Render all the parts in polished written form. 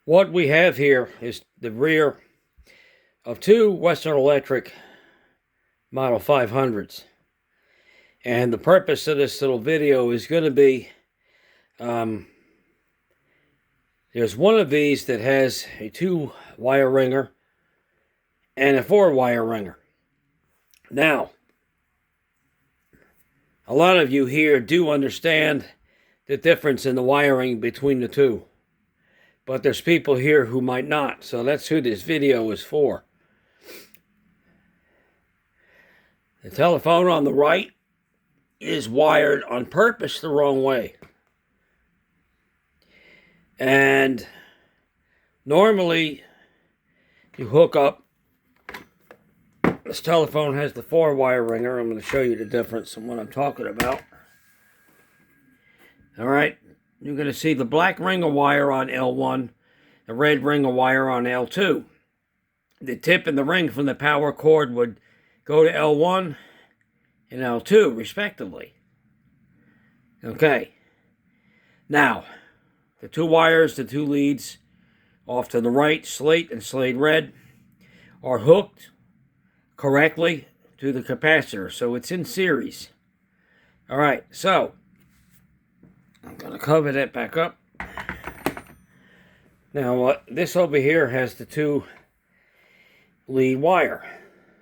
What we have here is the rear of two Western Electric Model 500s. And the purpose of this little video is going to be, there's one of these that has a 2-wire ringer and a 4-wire ringer. Now, a lot of you here do understand the difference in the wiring between the two. But there's people here who might not, so that's who this video is for. The telephone on the right is wired on purpose the wrong way. And normally you hook up, this telephone has the 4-wire ringer. I'm going to show you the difference in what I'm talking about. All right. You're going to see the black ringer wire on L1, the red ringer wire on L2. The tip and the ring from the power cord would go to L1 and L2, respectively. Okay. Now, the 2 wires, the 2 leads, off to the right, slate and slate red, are hooked correctly to the capacitor, so it's in series. All right, so I'm going to cover that back up. Now, this over here has the 2 lead wire.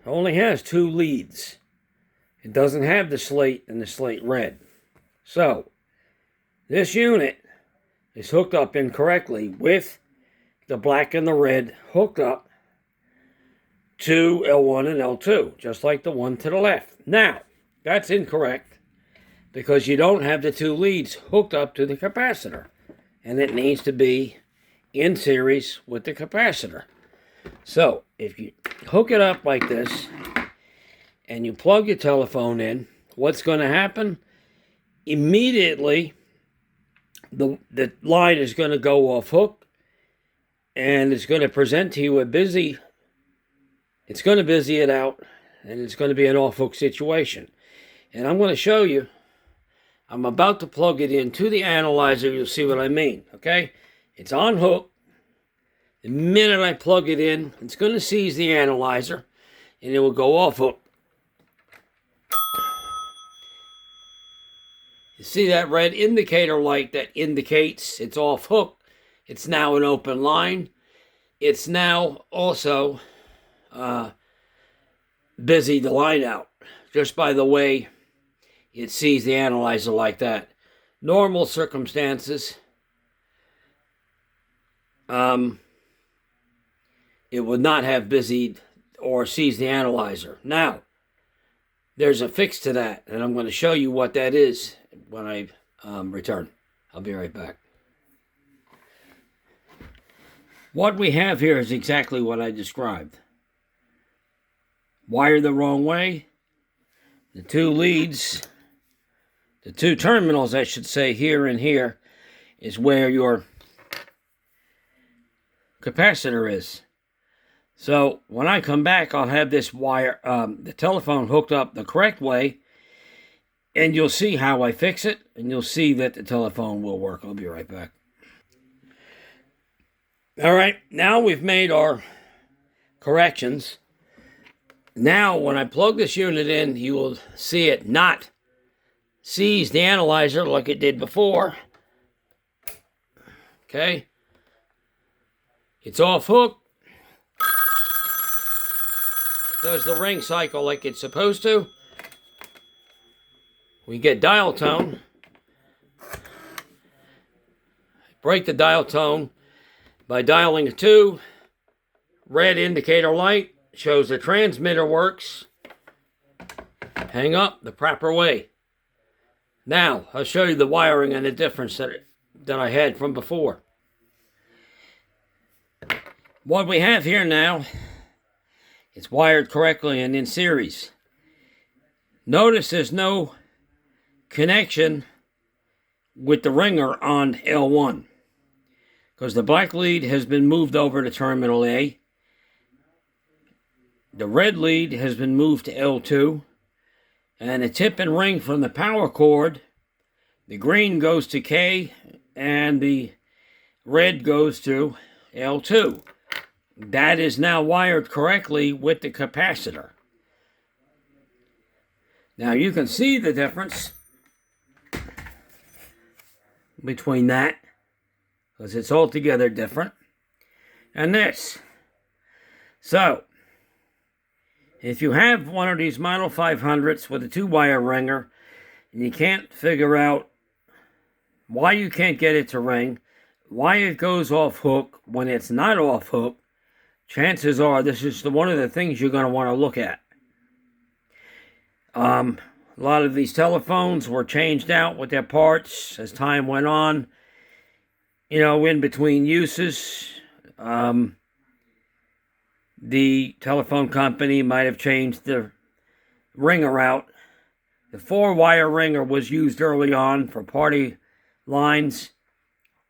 It only has 2 leads. It doesn't have the slate and the slate red. So, this unit is hooked up incorrectly with the black and the red hooked up to L1 and L2, just like the one to the left. Now, that's incorrect, because you don't have the 2 leads hooked up to the capacitor. And it needs to be in series with the capacitor. So, if you hook it up like this, and you plug your telephone in, what's going to happen? Immediately, the line is going to go off hook, and it's going to present to you it's going to busy it out, and it's going to be an off hook situation. And I'm going to show you. I'm about to plug it into the analyzer. You'll see what I mean, okay? It's on hook. The minute I plug it in, it's going to seize the analyzer, and it will go off hook. You see that red indicator light that indicates it's off hook? It's now an open line. It's now also busy the line out, just by the way it sees the analyzer like that. Normal circumstances, it would not have busied or seized the analyzer. Now, there's a fix to that, and I'm going to show you what that is when I return. I'll be right back. What we have here is exactly what I described. Wired the wrong way. The 2 leads, the 2 terminals, I should say, here and here, is where your capacitor is. So when I come back, I'll have this wire, the telephone hooked up the correct way, and you'll see how I fix it, and you'll see that the telephone will work. I'll be right back. All right, now we've made our corrections. Now, when I plug this unit in, you will see it not seize the analyzer like it did before. Okay? It's off hook. Does the ring cycle like it's supposed to. We get dial tone. Break the dial tone by dialing a 2. Red indicator light shows the transmitter works. Hang up the proper way. Now, I'll show you the wiring and the difference that I had from before. What we have here now, it's wired correctly and in series. Notice there's no connection with the ringer on L1, because the black lead has been moved over to terminal A. The red lead has been moved to L2, and the tip and ring from the power cord, the green goes to K, and the red goes to L2. That is now wired correctly with the capacitor. Now you can see the difference between that, because it's altogether different, and this. So, if you have one of these Model 500s with a 2-wire ringer, and you can't figure out why you can't get it to ring, why it goes off hook when it's not off hook, chances are this is one of the things you're going to want to look at. A lot of these telephones were changed out with their parts as time went on. You know, in between uses, the telephone company might have changed the ringer out. The 4-wire ringer was used early on for party lines.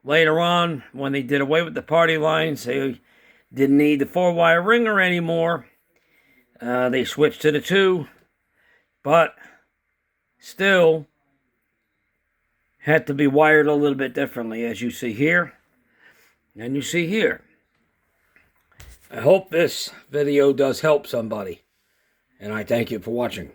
Later on, when they did away with the party lines, they didn't need the 4-wire ringer anymore. They switched to the 2, but still had to be wired a little bit differently, as you see here and you see here. I hope this video does help somebody, and I thank you for watching.